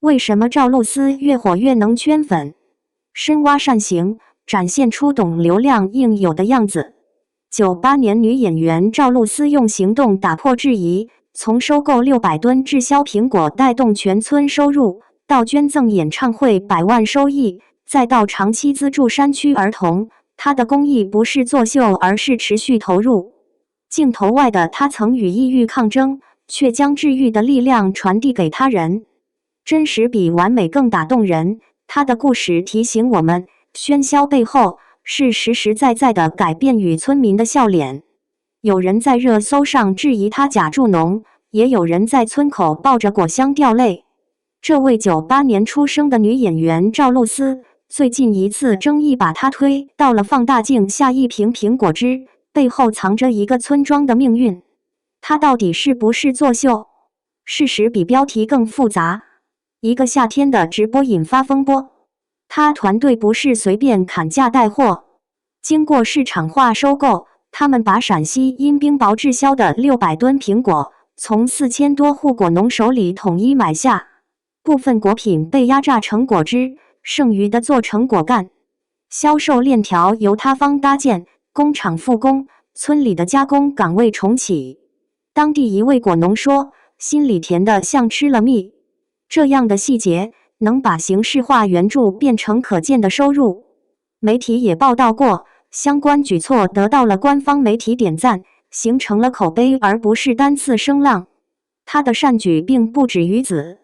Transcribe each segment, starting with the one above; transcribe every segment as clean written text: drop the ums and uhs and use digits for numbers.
为什么赵露思越火越能圈粉？深挖善行，展现出懂流量应有的样子。98年女演员赵露思用行动打破质疑，从收购600吨滞销苹果带动全村收入，到捐赠演唱会100万收益，再到长期资助山区儿童，她的公益不是作秀，而是持续投入。镜头外的她曾与抑郁抗争，却将治愈的力量传递给他人。真实比完美更打动人。她的故事提醒我们，喧嚣背后是实实在在的改变与村民的笑脸。有人在热搜上质疑她假助农，也有人在村口抱着果箱掉泪。这位98年出生的女演员赵露思，最近一次争议把她推到了放大镜下一瓶苹果汁，背后藏着一个村庄的命运。她到底是不是作秀？事实比标题更复杂。一个夏天的直播引发风波，他团队不是随便砍价带货，经过市场化收购，他们把陕西因冰雹滞销的600吨苹果从4000多户果农手里统一买下，部分果品被压榨成果汁，剩余的做成果干，销售链条由他方搭建，工厂复工，村里的加工岗位重启。当地一位果农说，心里甜得像吃了蜜。这样的细节能把形式化援助变成可见的收入。媒体也报道过，相关举措得到了官方媒体点赞，形成了口碑而不是单次声浪。他的善举并不止于此。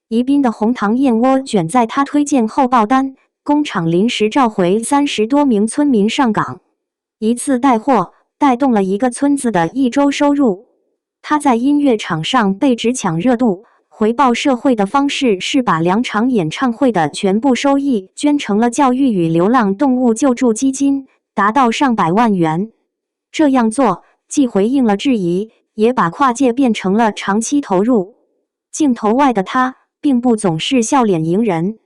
宜宾的红糖燕窝卷在他推荐后爆单，工厂临时召回30多名村民上岗，一次带货带动了一个村子的一周收入。他在音乐场上被指抢热度，回报社会的方式是把2场演唱会的全部收益捐成了教育与流浪动物救助基金，达到上百万元。这样做既回应了质疑，也把跨界变成了长期投入。镜头外的他并不总是笑脸迎人。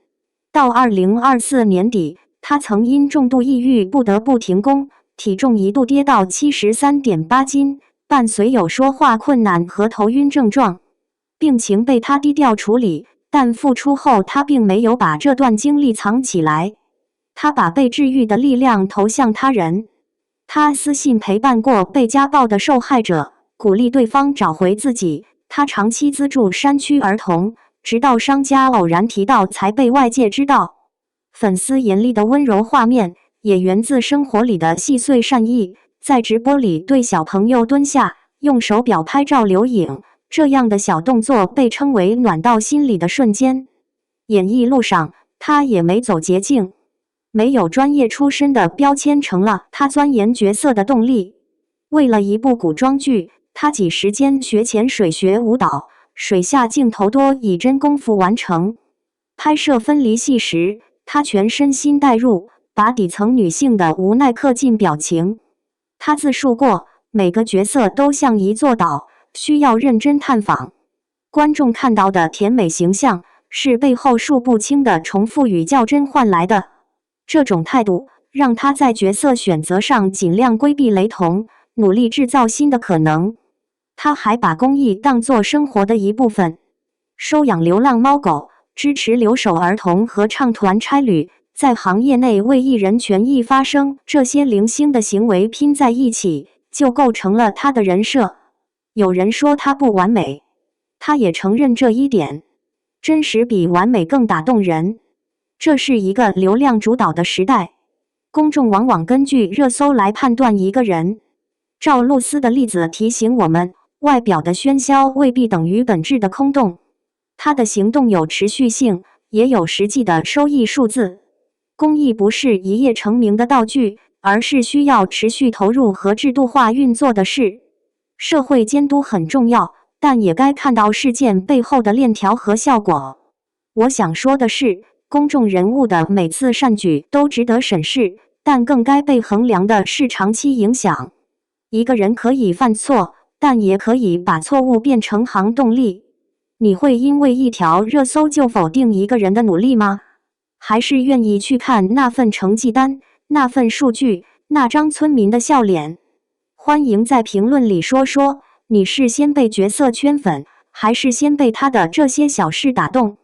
到2024年底，他曾因重度抑郁不得不停工，体重一度跌到73.8斤，伴随有说话困难和头晕症状。病情被他低调处理，但复出后他并没有把这段经历藏起来，他把被治愈的力量投向他人。他私信陪伴过被家暴的受害者，鼓励对方找回自己。他长期资助山区儿童，直到商家偶然提到才被外界知道。粉丝严厉的温柔画面也源自生活里的细碎善意，在直播里对小朋友蹲下，用手表拍照留影。这样的小动作被称为暖到心里的瞬间。演艺路上，他也没走捷径，没有专业出身的标签成了他钻研角色的动力。为了一部古装剧，他挤时间学潜水、学舞蹈，水下镜头多以真功夫完成。拍摄分离戏时，他全身心带入，把底层女性的无奈刻进表情。他自述过，每个角色都像一座岛，需要认真探访。观众看到的甜美形象，是背后数不清的重复与较真换来的。这种态度让他在角色选择上尽量规避雷同，努力制造新的可能。他还把公益当作生活的一部分，收养流浪猫狗，支持留守儿童合唱团差旅，在行业内为艺人权益发声，这些零星的行为拼在一起，就构成了他的人设。有人说他不完美，他也承认这一点。真实比完美更打动人。这是一个流量主导的时代，公众往往根据热搜来判断一个人。赵露思的例子提醒我们，外表的喧嚣未必等于本质的空洞。他的行动有持续性，也有实际的收益数字。公益不是一夜成名的道具，而是需要持续投入和制度化运作的事。社会监督很重要，但也该看到事件背后的链条和效果。我想说的是，公众人物的每次善举都值得审视，但更该被衡量的是长期影响。一个人可以犯错，但也可以把错误变成行动力。你会因为一条热搜就否定一个人的努力吗？还是愿意去看那份成绩单，那份数据，那张村民的笑脸？欢迎在评论里说说，你是先被角色圈粉，还是先被他的这些小事打动？